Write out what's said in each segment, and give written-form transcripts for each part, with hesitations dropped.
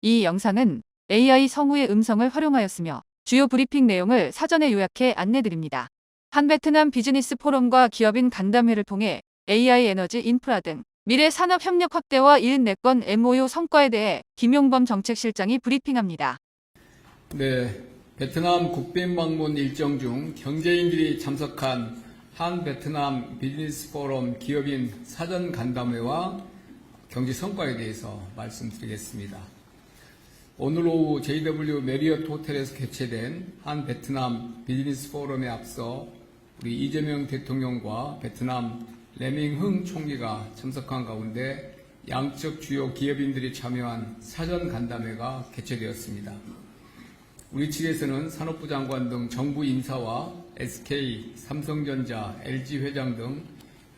이 영상은 AI 성우의 음성을 활용하였으며 주요 브리핑 내용을 사전에 요약해 안내드립니다. 한 베트남 비즈니스 포럼과 기업인 간담회를 통해 AI 에너지 인프라 등 미래 산업 협력 확대와 74건 MOU 성과에 대해 김용범 정책실장이 브리핑합니다. 네, 베트남 국빈 방문 일정 중 경제인들이 참석한 한 베트남 비즈니스 포럼 기업인 사전 간담회와 경제 성과에 대해서 말씀드리겠습니다. 오늘 오후 JW 메리어트 호텔에서 개최된 한 베트남 비즈니스 포럼에 앞서 우리 이재명 대통령과 베트남 레밍흥 총리가 참석한 가운데 양측 주요 기업인들이 참여한 사전 간담회가 개최되었습니다. 우리 측에서는 산업부 장관 등 정부 인사와 SK, 삼성전자, LG 회장 등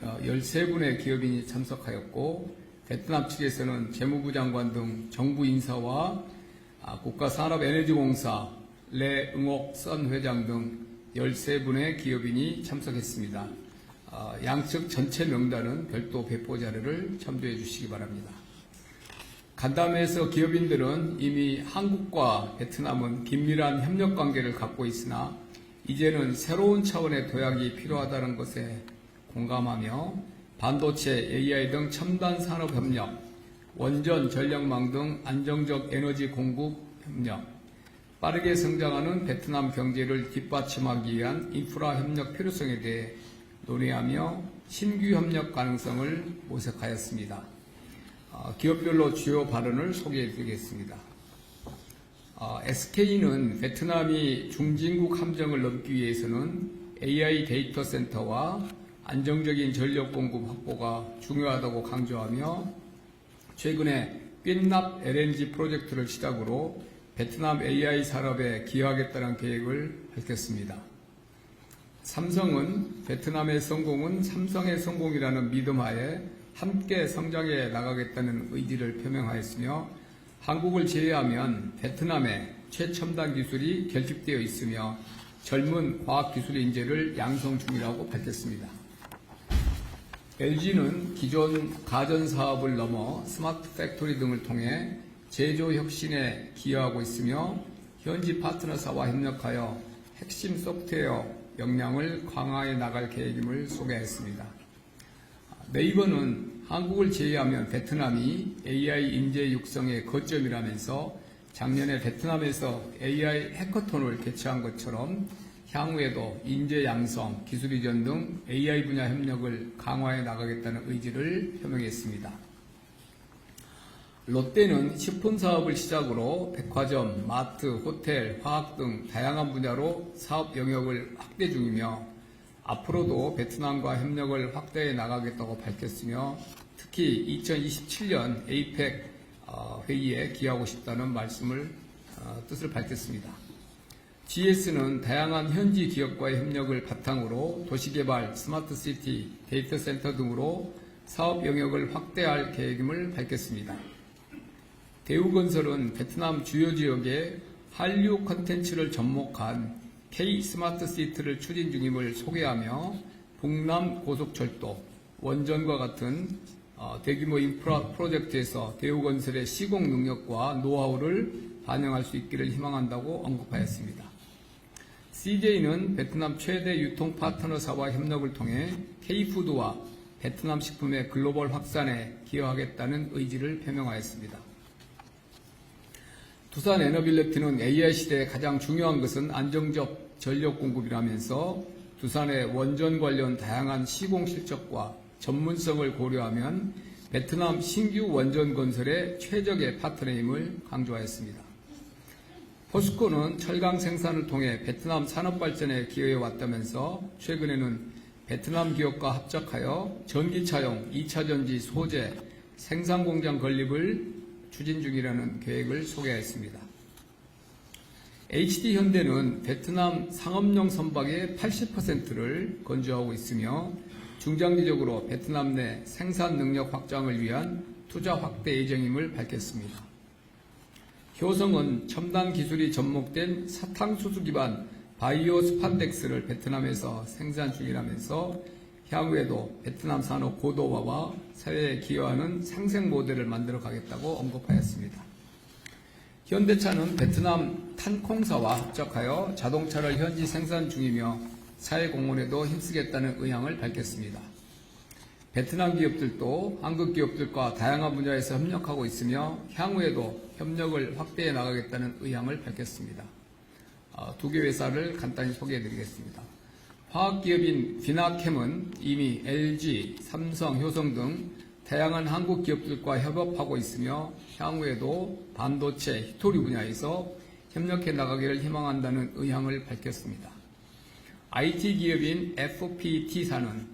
13분의 기업인이 참석하였고, 베트남 측에서는 재무부 장관 등 정부 인사와 국가산업에너지공사, 레응옥 선 회장 등 13분의 기업인이 참석했습니다. 양측 전체 명단은 별도 배포 자료를 첨부해 주시기 바랍니다. 간담회에서 기업인들은 이미 한국과 베트남은 긴밀한 협력 관계를 갖고 있으나 이제는 새로운 차원의 도약이 필요하다는 것에 공감하며 반도체, AI 등 첨단 산업 협력, 원전, 전력망 등 안정적 에너지 공급 협력, 빠르게 성장하는 베트남 경제를 뒷받침하기 위한 인프라 협력 필요성에 대해 논의하며 신규 협력 가능성을 모색하였습니다. 기업별로 주요 발언을 소개해 드리겠습니다. SK는 베트남이 중진국 함정을 넘기 위해서는 AI 데이터 센터와 안정적인 전력 공급 확보가 중요하다고 강조하며 최근에 꿰납 LNG 프로젝트를 시작으로 베트남 AI 산업에 기여하겠다는 계획을 밝혔습니다. 삼성은 베트남의 성공은 삼성의 성공이라는 믿음하에 함께 성장해 나가겠다는 의지를 표명하였으며 한국을 제외하면 베트남에 최첨단 기술이 결집되어 있으며 젊은 과학기술 인재를 양성 중이라고 밝혔습니다. LG는 기존 가전사업을 넘어 스마트 팩토리 등을 통해 제조 혁신에 기여하고 있으며 현지 파트너사와 협력하여 핵심 소프트웨어 역량을 강화해 나갈 계획임을 소개했습니다. 네이버는 한국을 제외하면 베트남이 AI 인재 육성의 거점이라면서 작년에 베트남에서 AI 해커톤을 개최한 것처럼 향후에도 인재 양성, 기술 이전 등 AI 분야 협력을 강화해 나가겠다는 의지를 표명했습니다. 롯데는 식품 사업을 시작으로 백화점, 마트, 호텔, 화학 등 다양한 분야로 사업 영역을 확대 중이며 앞으로도 베트남과 협력을 확대해 나가겠다고 밝혔으며 특히 2027년 에이펙 회의에 기여하고 싶다는 뜻을 밝혔습니다. GS는 다양한 현지 기업과의 협력을 바탕으로 도시개발, 스마트시티, 데이터 센터 등으로 사업 영역을 확대할 계획임을 밝혔습니다. 대우건설은 베트남 주요 지역에 한류 콘텐츠를 접목한 K 스마트시티를 추진 중임을 소개하며 북남 고속철도, 원전과 같은 대규모 인프라 프로젝트에서 대우건설의 시공 능력과 노하우를 반영할 수 있기를 희망한다고 언급하였습니다. CJ는 베트남 최대 유통 파트너사와 협력을 통해 K푸드와 베트남 식품의 글로벌 확산에 기여하겠다는 의지를 표명하였습니다. 두산 에너빌리티는 AI 시대에 가장 중요한 것은 안정적 전력 공급이라면서 두산의 원전 관련 다양한 시공 실적과 전문성을 고려하면 베트남 신규 원전 건설의 최적의 파트너임을 강조하였습니다. 포스코는 철강 생산을 통해 베트남 산업 발전에 기여해 왔다면서 최근에는 베트남 기업과 합작하여 전기차용 2차전지 소재 생산 공장 건립을 추진 중이라는 계획을 소개했습니다. HD현대는 베트남 상업용 선박의 80%를 건조하고 있으며 중장기적으로 베트남 내 생산 능력 확장을 위한 투자 확대 예정임을 밝혔습니다. 효성은 첨단 기술이 접목된 사탕수수 기반 바이오 스판덱스를 베트남에서 생산 중이라면서 향후에도 베트남 산업 고도화와 사회에 기여하는 상생 모델을 만들어 가겠다고 언급하였습니다. 현대차는 베트남 탄콩사와 합작하여 자동차를 현지 생산 중이며 사회공헌에도 힘쓰겠다는 의향을 밝혔습니다. 베트남 기업들도 한국 기업들과 다양한 분야에서 협력하고 있으며 향후에도 협력을 확대해 나가겠다는 의향을 밝혔습니다. 두 개 회사를 간단히 소개해 드리겠습니다. 화학기업인 비나캠은 이미 LG, 삼성, 효성 등 다양한 한국 기업들과 협업하고 있으며 향후에도 반도체, 히토리 분야에서 협력해 나가기를 희망한다는 의향을 밝혔습니다. IT 기업인 FPT사는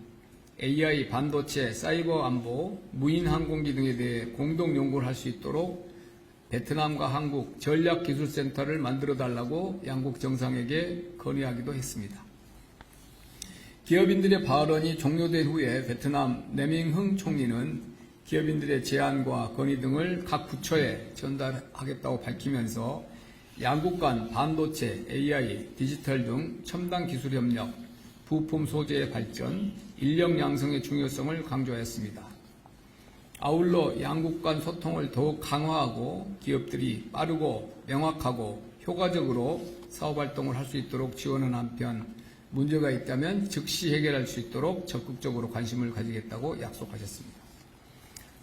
AI, 반도체, 사이버 안보, 무인 항공기 등에 대해 공동 연구를 할 수 있도록 베트남과 한국 전략기술센터를 만들어 달라고 양국 정상에게 건의하기도 했습니다. 기업인들의 발언이 종료된 후에 베트남 내밍흥 총리는 기업인들의 제안과 건의 등을 각 부처에 전달하겠다고 밝히면서 양국 간 반도체, AI, 디지털 등 첨단 기술 협력, 부품 소재의 발전, 인력 양성의 중요성을 강조했습니다. 아울러 양국 간 소통을 더욱 강화하고 기업들이 빠르고 명확하고 효과적으로 사업활동을 할 수 있도록 지원하는 한편 문제가 있다면 즉시 해결할 수 있도록 적극적으로 관심을 가지겠다고 약속하셨습니다.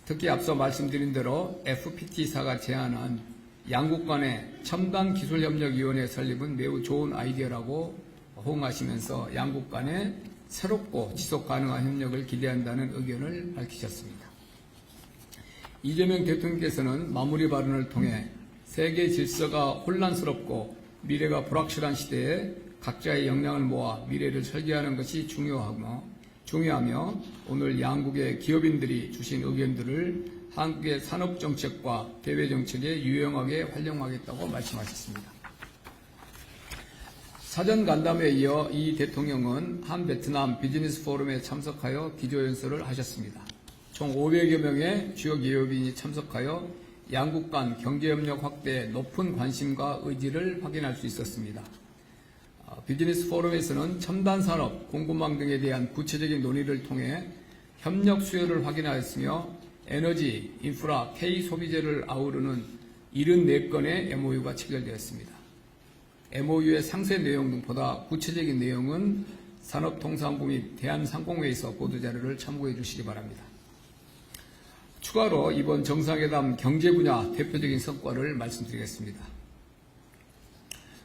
특히 앞서 말씀드린 대로 FPT사가 제안한 양국 간의 첨단기술협력위원회 설립은 매우 좋은 아이디어라고 호응하시면서 양국 간의 새롭고 지속가능한 협력을 기대한다는 의견을 밝히셨습니다. 이재명 대통령께서는 마무리 발언을 통해 세계 질서가 혼란스럽고 미래가 불확실한 시대에 각자의 역량을 모아 미래를 설계하는 것이 중요하며 오늘 양국의 기업인들이 주신 의견들을 한국의 산업정책과 대외정책에 유용하게 활용하겠다고 말씀하셨습니다. 사전 간담회에 이어 이 대통령은 한 베트남 비즈니스 포럼에 참석하여 기조연설을 하셨습니다. 총 500여 명의 주요 기업인이 참석하여 양국 간 경제협력 확대에 높은 관심과 의지를 확인할 수 있었습니다. 비즈니스 포럼에서는 첨단 산업, 공급망 등에 대한 구체적인 논의를 통해 협력 수요를 확인하였으며 에너지, 인프라, K 소비재를 아우르는 74건의 MOU가 체결되었습니다. MOU의 상세 내용 등보다 구체적인 내용은 산업통상부 및 대한상공회에서 보도자료를 참고해 주시기 바랍니다. 추가로 이번 정상회담 경제 분야 대표적인 성과를 말씀드리겠습니다.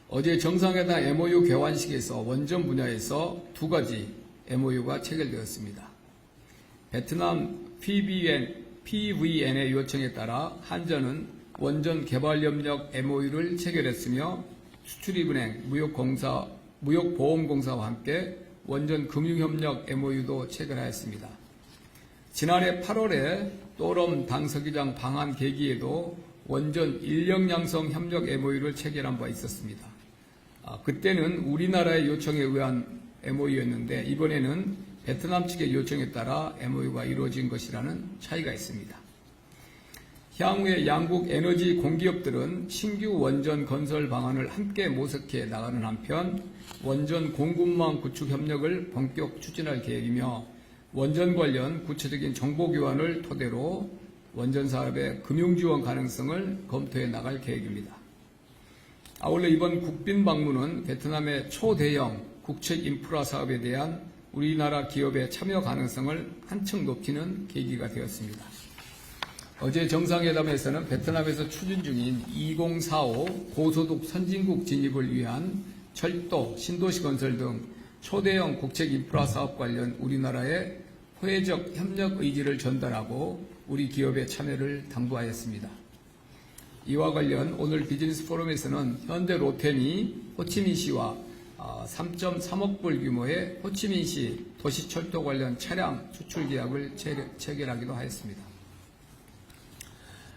어제 정상회담 MOU 개관식에서 원전 분야에서 2가지 MOU가 체결되었습니다. 베트남 PVN의 요청에 따라 한전은 원전 개발협력 MOU를 체결했으며 수출입은행, 무역보험공사와 함께 원전 금융협력 MOU도 체결하였습니다. 지난해 8월에 또럼 당서기장 방한 계기에도 원전 인력양성 협력 MOU를 체결한 바 있었습니다. 그때는 우리나라의 요청에 의한 MOU였는데 이번에는 베트남 측의 요청에 따라 MOU가 이루어진 것이라는 차이가 있습니다. 향후에 양국 에너지 공기업들은 신규 원전 건설 방안을 함께 모색해 나가는 한편 원전 공급망 구축 협력을 본격 추진할 계획이며 원전 관련 구체적인 정보 교환을 토대로 원전 사업의 금융 지원 가능성을 검토해 나갈 계획입니다. 아울러 이번 국빈 방문은 베트남의 초대형 국책 인프라 사업에 대한 우리나라 기업의 참여 가능성을 한층 높이는 계기가 되었습니다. 어제 정상회담에서는 베트남에서 추진 중인 2045 고소득 선진국 진입을 위한 철도, 신도시 건설 등 초대형 국책 인프라 사업 관련 우리나라의 호혜적 협력 의지를 전달하고 우리 기업의 참여를 당부하였습니다. 이와 관련 오늘 비즈니스 포럼에서는 현대 로텐이 호치민시와 3.3억 불 규모의 호치민시 도시철도 관련 차량 수출 계약을 체결하기도 하였습니다.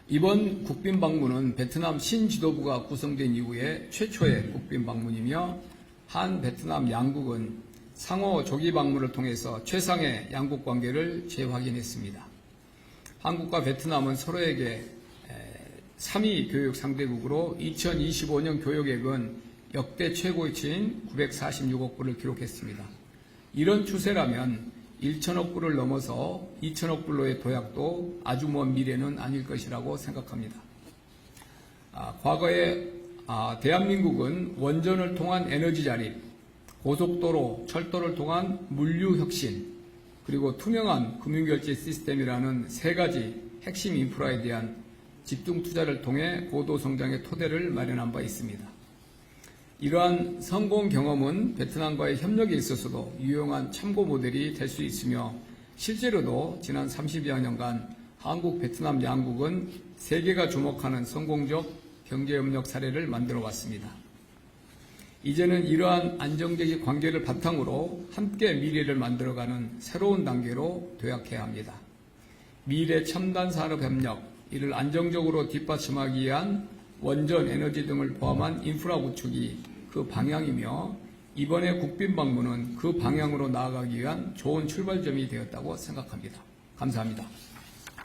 이번 국빈 방문은 베트남 신지도부가 구성된 이후에 최초의 국빈 방문이며 한 베트남 양국은 상호 조기 방문을 통해서 최상의 양국 관계를 재확인했습니다. 한국과 베트남은 서로에게 3위 교육 상대국으로 2025년 교역액은 역대 최고치인 946억 불을 기록했습니다. 이런 추세라면 1천억 불을 넘어서 2천억 불로의 도약도 아주 먼 미래는 아닐 것이라고 생각합니다. 과거에 대한민국은 원전을 통한 에너지 자립, 고속도로, 철도를 통한 물류 혁신, 그리고 투명한 금융결제 시스템이라는 세 가지 핵심 인프라에 대한 집중 투자를 통해 고도 성장의 토대를 마련한 바 있습니다. 이러한 성공 경험은 베트남과의 협력에 있어서도 유용한 참고 모델이 될 수 있으며 실제로도 지난 30여 년간 한국, 베트남 양국은 세계가 주목하는 성공적 경제협력 사례를 만들어 왔습니다. 이제는 이러한 안정적인 관계를 바탕으로 함께 미래를 만들어가는 새로운 단계로 도약해야 합니다. 미래 첨단 산업 협력, 이를 안정적으로 뒷받침하기 위한 원전, 에너지 등을 포함한 인프라 구축이 그 방향이며 이번에 국빈 방문은 그 방향으로 나아가기 위한 좋은 출발점이 되었다고 생각합니다. 감사합니다.